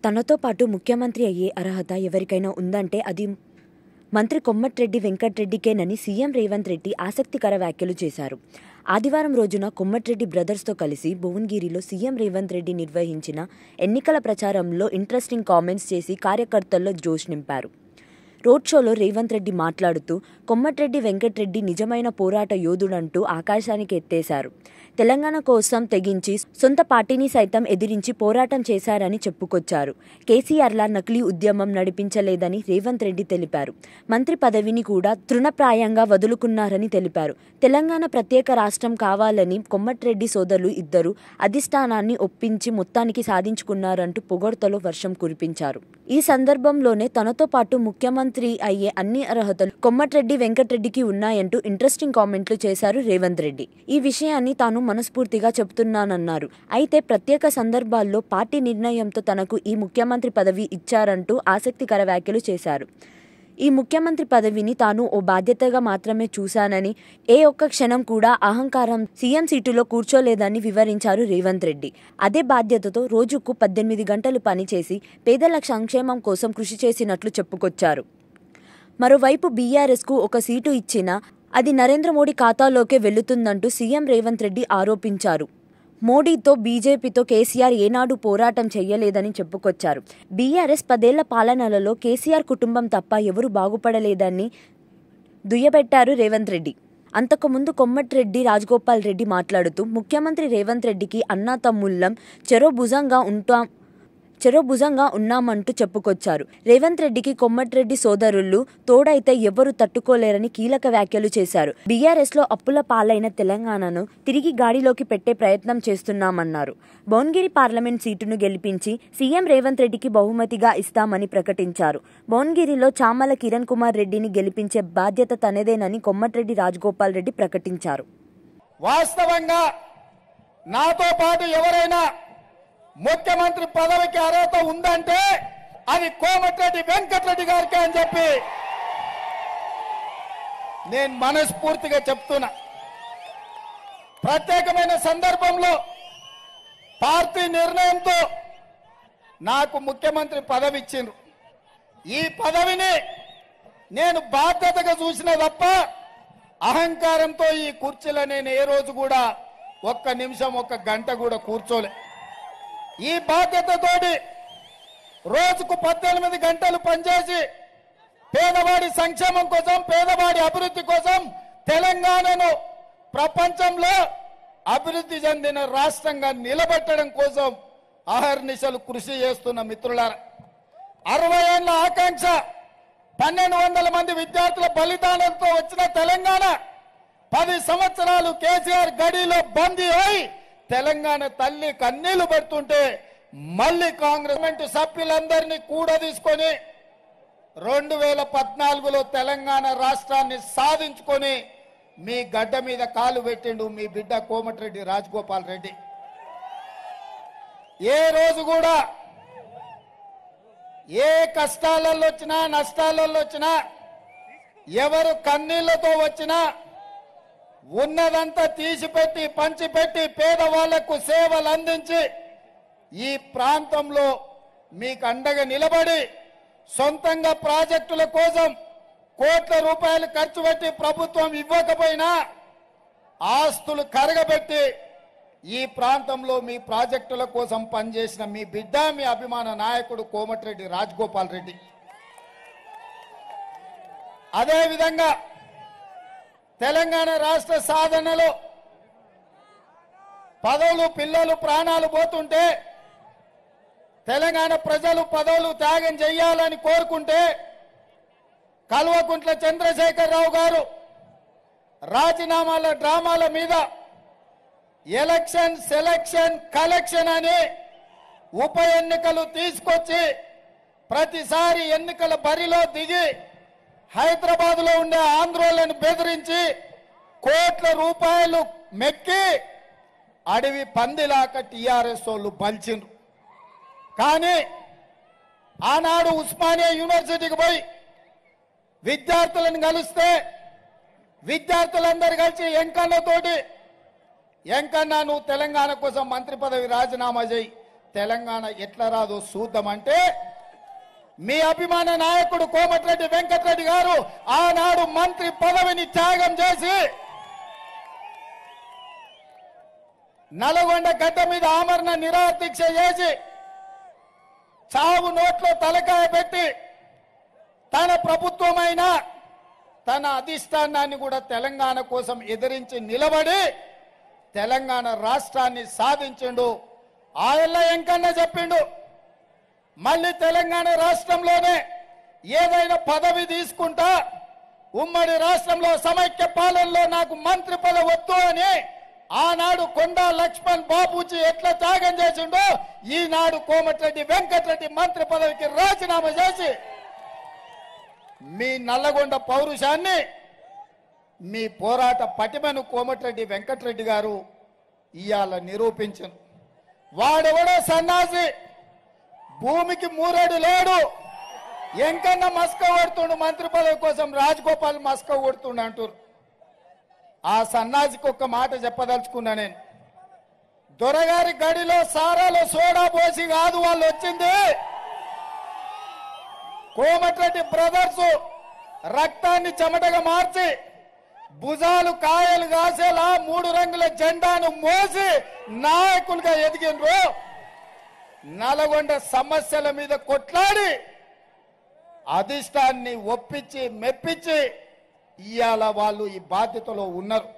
తనతో పాటు ముఖ్యమంత్రి అయ్యే అర్హత ఎవరికైనా ఉందంటే అది మంత్రి కొమ్మటిరెడ్డి వెంకటరెడ్డికేనని సీఎం రేవంత్ రెడ్డి ఆసక్తికర వ్యాఖ్యలు చేశారు. ఆదివారం రోజున కొమ్మటిరెడ్డి బ్రదర్స్తో కలిసి భువనగిరిలో సీఎం రేవంత్ రెడ్డి నిర్వహించిన ఎన్నికల ప్రచారంలో ఇంట్రెస్టింగ్ కామెంట్స్ చేసి కార్యకర్తల్లో జోష్ నింపారు. రోడ్ షోలో రేవంత్ రెడ్డి మాట్లాడుతూ కొమ్మటిరెడ్డి వెంకటరెడ్డి నిజమైన పోరాట యోధుడంటూ ఆకాశానికి ఎత్తేశారు. తెలంగాణ కోసం తెగించి సొంత పార్టీని సైతం ఎదిరించి పోరాటం చేశారని చెప్పుకొచ్చారు. కేసీఆర్లా నకిలీ ఉద్యమం నడిపించలేదని రేవంత్ రెడ్డి తెలిపారు. మంత్రి పదవిని కూడా తృణప్రాయంగా వదులుకున్నారని తెలిపారు. తెలంగాణ ప్రత్యేక రాష్ట్రం కావాలని కొమ్మటిరెడ్డి సోదరులు ఇద్దరు అధిష్టానాన్ని ఒప్పించి మొత్తానికి సాధించుకున్నారంటూ పొగడ్తలో వర్షం కురిపించారు. ఈ సందర్భంలోనే తనతో పాటు ముఖ్యమంత్రి అయ్యే అన్ని అర్హతలు కొమ్మటిరెడ్డి వెంకటరెడ్డికి ఉన్నాయంటూ ఇంట్రెస్టింగ్ కామెంట్లు చేశారు రేవంత్ రెడ్డి. ఈ విషయాన్ని తాను మనస్ఫూర్తిగా చెబుతున్నానన్నారు. అయితే ప్రత్యేక సందర్భాల్లో పార్టీ నిర్ణయంతో తనకు ఈ ముఖ్యమంత్రి పదవి ఇచ్చారంటూ ఆసక్తికర వ్యాఖ్యలు చేశారు. ఈ ముఖ్యమంత్రి పదవిని తాను ఓ బాధ్యతగా మాత్రమే చూశానని, ఏ ఒక్క క్షణం కూడా అహంకారం సీఎం సీటులో కూర్చోలేదని వివరించారు రేవంత్ రెడ్డి. అదే బాధ్యతతో రోజుకు 18 గంటలు పనిచేసి పేదల సంక్షేమం కోసం కృషి చేసినట్లు చెప్పుకొచ్చారు. మరోవైపు బీఆర్ఎస్కు ఒక సీటు ఇచ్చినా అది నరేంద్ర మోడీ ఖాతాలోకే వెళ్లుతుందంటూ సీఎం రేవంత్ రెడ్డి ఆరోపించారు. మోడీతో బీజేపీతో కేసీఆర్ ఏనాడు పోరాటం చేయలేదని చెప్పుకొచ్చారు. బీఆర్ఎస్ 10 ఏళ్ల పాలనలలో కేసీఆర్ కుటుంబం తప్ప ఎవరూ బాగుపడలేదని దుయ్యబట్టారు రేవంత్ రెడ్డి. అంతకుముందు కొమ్మటిరెడ్డి రాజగోపాల్ రెడ్డి మాట్లాడుతూ ముఖ్యమంత్రి రేవంత్ రెడ్డికి అన్నా తమ్ముళ్ళం చెరో భుజంగా ఉన్నామంటూ చెప్పుకొచ్చారు. రేవంత్ రెడ్డికి కొమ్మటిరెడ్డి సోదరులు తోడైతే ఎవరూ తట్టుకోలేరని కీలక వ్యాఖ్యలు చేశారు. బీఆర్ఎస్లో అప్పుల పాలైన తెలంగాణను తిరిగి గాడిలోకి పెట్టే ప్రయత్నం చేస్తున్నామన్నారు. భువనగిరి పార్లమెంట్ సీటును గెలిపించి సీఎం రేవంత్ రెడ్డికి బహుమతిగా ఇస్తామని ప్రకటించారు. భువనగిరిలో చామల కిరణ్ కుమార్ రెడ్డిని గెలిపించే బాధ్యత తనదేనని కొమ్మటిరెడ్డి రాజగోపాల్ రెడ్డి ప్రకటించారు. వాస్తవంగా నాతో పాటు ఎవరైనా ముఖ్యమంత్రి పదవికి అర్హత ఉందంటే అది కోమటిరెడ్డి వెంకటరెడ్డి గారికి అని చెప్పి నేను మనస్ఫూర్తిగా చెప్తున్నా. ప్రత్యేకమైన సందర్భంలో పార్టీ నిర్ణయంతో నాకు ముఖ్యమంత్రి పదవి ఇచ్చిండ్రు. ఈ పదవిని నేను బాధ్యతగా చూసిన తప్ప అహంకారంతో ఈ కుర్చీలో నేను ఏ రోజు కూడా ఒక్క నిమిషం ఒక్క గంట కూడా కూర్చోలే. ఈ బాధ్యతతోటి రోజుకు 18 గంటలు పనిచేసి పేదవాడి సంక్షేమం కోసం, పేదవాడి అభివృద్ధి కోసం, తెలంగాణను ప్రపంచంలో అభివృద్ధి చెందిన రాష్ట్రంగా నిలబెట్టడం కోసం అహర్నిశలు కృషి చేస్తున్న మిత్రులారా, 60 ఏళ్ల ఆకాంక్ష, 1200 మంది విద్యార్థుల బలిదానంతో వచ్చిన తెలంగాణ 10 సంవత్సరాలు కేసీఆర్ గడిలో బందీ అయి తెలంగాణ తల్లి కన్నీళ్లు పెడుతుంటే మళ్ళీ కాంగ్రెస్ సభ్యులందరినీ కూడా తీసుకొని 2014లో తెలంగాణ రాష్ట్రాన్ని సాధించుకొని మీ గడ్డ మీద కాలు పెట్టిండు మీ బిడ్డ కోమటిరెడ్డి రాజగోపాల్ రెడ్డి. ఏ రోజు కూడా ఏ కష్టాలలో వచ్చినా, నష్టాలలో వచ్చినా, ఎవరు కన్నీళ్లతో వచ్చినా ఉన్నదంతా తీసిపెట్టి పంచిపెట్టి పేదవాళ్లకు సేవలు అందించి ఈ ప్రాంతంలో మీకు అండగా నిలబడి సొంతంగా ప్రాజెక్టుల కోసం కోట్ల రూపాయలు ఖర్చు పెట్టి ప్రభుత్వం ఇవ్వకపోయినా ఆస్తులు కరగబెట్టి ఈ ప్రాంతంలో మీ ప్రాజెక్టుల కోసం పనిచేసిన మీ బిడ్డ, మీ అభిమాన నాయకుడు కోమటిరెడ్డి రాజగోపాల్ రెడ్డి. అదేవిధంగా తెలంగాణ రాష్ట్ర సాధనలో పదవులు పిల్లలు ప్రాణాలు పోతుంటే తెలంగాణ ప్రజలు పదవులు త్యాగం చేయాలని కోరుకుంటే కల్వకుంట్ల చంద్రశేఖరరావు గారు రాజీనామాల డ్రామాల మీద ఎలక్షన్, సెలక్షన్, కలెక్షన్ అని ఉప ఎన్నికలు తీసుకొచ్చి ప్రతిసారి ఎన్నికల బరిలో దిగి హైదరాబాద్ లో ఉండే ఆంధ్రోలను బెదిరించి కోట్ల రూపాయలు మెక్కి అడవి పందిలాక టీఆర్ఎస్ వాళ్ళు బలిచిండ్రు. కానీ ఆనాడు ఉస్మానియా యూనివర్సిటీకి పోయి విద్యార్థులను కలిస్తే విద్యార్థులందరూ కలిసి ఎంకన్నతోటి, ఎంకన్నా నువ్వు తెలంగాణ కోసం మంత్రి పదవి రాజీనామా చేయి, తెలంగాణ ఎట్లా రాదో చూద్దామంటే మీ అభిమాన నాయకుడు కోమటిరెడ్డి వెంకటరెడ్డి గారు ఆనాడు మంత్రి పదవిని త్యాగం చేసి నల్గొండ గడ్డ మీద ఆమరణ నిరాహార దీక్ష చేసి చావు నోట్లో తలకాయ పెట్టి తన ప్రభుత్వమైన తన అధిష్టానాన్ని కూడా తెలంగాణ కోసం ఎదిరించి నిలబడి తెలంగాణ రాష్ట్రాన్ని సాధించిండు. ఆయల్ల ఎంకన్నా చెప్పిండు మళ్ళీ తెలంగాణ రాష్ట్రంలోనే ఏదైనా పదవి తీసుకుంటా ఉమ్మడి రాష్ట్రంలో సమైక్య పాలనలో నాకు మంత్రి పదవి వద్దు అని ఆనాడు కొండా లక్ష్మణ్ బాబూజీ ఎట్లా త్యాగం చేసిండో ఈనాడు కోమటిరెడ్డి వెంకటరెడ్డి మంత్రి పదవికి రాజీనామా చేసి మీ నల్లగొండ పౌరుషాన్ని మీ పోరాట పటిమను కోమటిరెడ్డి వెంకటరెడ్డి గారు ఇవాళ నిరూపించారు. వాడెవడో సన్నాసి భూమికి మూరేడు లేడు ఎంకన్నా మస్క కొడుతుండు మంత్రి పదవి కోసం రాజగోపాల్ మస్క కొడుతుండు అంటారు. ఆ సన్నాసికి ఒక్క మాట చెప్పదలుచుకున్నా నేను. దొరగారి గడిలో సారాలో సోడా పోసి కాదు వాళ్ళు వచ్చింది. కోమటిరెడ్డి బ్రదర్స్ రక్తాన్ని చెమటగా మార్చి భుజాలు కాయలు కాసేలా 3 రంగుల జెండాను మోసి నాయకులుగా ఎదిగినరు. నల్గొండ సమస్యల మీద కొట్లాడి అధిష్టాన్ని ఒప్పించి మెప్పించి ఇవాళ వాళ్ళు ఈ బాధ్యతలో ఉన్నారు.